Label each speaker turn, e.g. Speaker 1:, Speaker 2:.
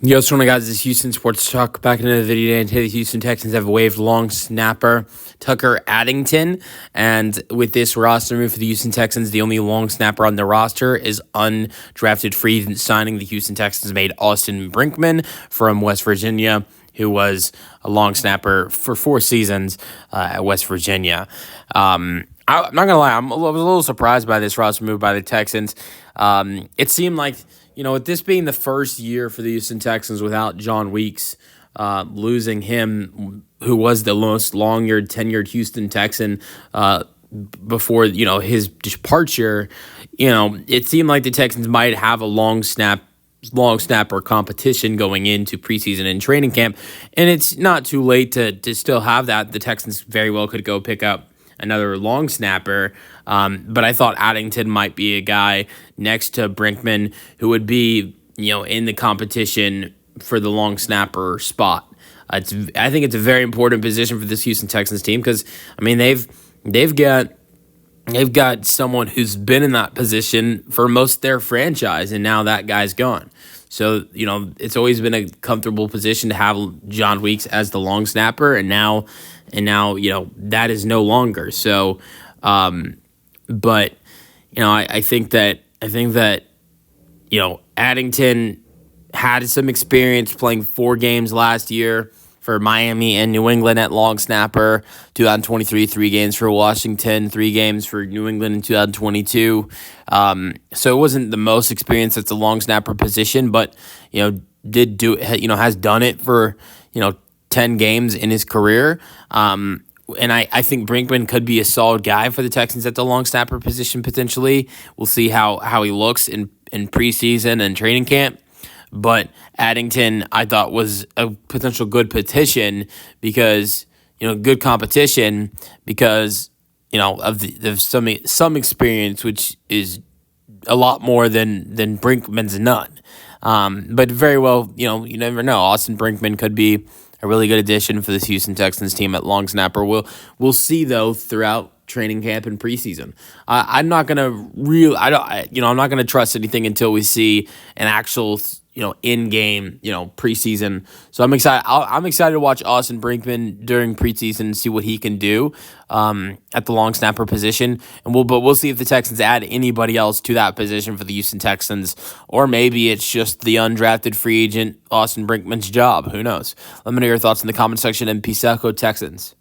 Speaker 1: Yo, what's going on, guys? This is Houston Sports Talk. Back into the video today. And today the Houston Texans have waived long snapper Tucker Addington. And with this roster move for the Houston Texans, the only long snapper on the roster is undrafted free signing. The Houston Texans made Austin Brinkman from West Virginia, who was a long snapper for 4 seasons at West Virginia. I'm not going to lie, I was a little surprised by this roster move by the Texans. It seemed like, with this being the first year for the Houston Texans without John Weeks, losing him, who was the most tenured Houston Texan before, his departure, it seemed like the Texans might have a long snapper competition going into preseason and training camp, and it's not too late to still have that. The Texans very well could go pick up another long snapper, but I thought Addington might be a guy next to Brinkman who would be, in the competition for the long snapper spot. I think it's a very important position for this Houston Texans team because, they've got someone who's been in that position for most of their franchise, and now that guy's gone. So, it's always been a comfortable position to have John Weeks as the long snapper, and now, that is no longer. So, but, I think that, Addington had some experience playing 4 games last year for Miami and New England at long snapper, 2023, 3 games for Washington, 3 games for New England in 2022. So it wasn't the most experience at the long snapper position, but, has done it for, 10 games in his career. And I think Brinkman could be a solid guy for the Texans at the long snapper position potentially. We'll see how he looks in preseason and training camp. But Addington, I thought, was a potential good petition because, good competition because, of some experience, which is a lot more than Brinkman's none. But very well, you never know. Austin Brinkman could be a really good addition for this Houston Texans team at long snapper. We'll see though throughout training camp and preseason. I'm not gonna I'm not gonna trust anything until we see an actual in-game preseason. So I'm excited. I'm excited to watch Austin Brinkman during preseason and see what he can do at the long snapper position. And we'll see if the Texans add anybody else to that position for the Houston Texans, or maybe it's just the undrafted free agent Austin Brinkman's job. Who knows? Let me know your thoughts in the comment section. And peace out, go Texans.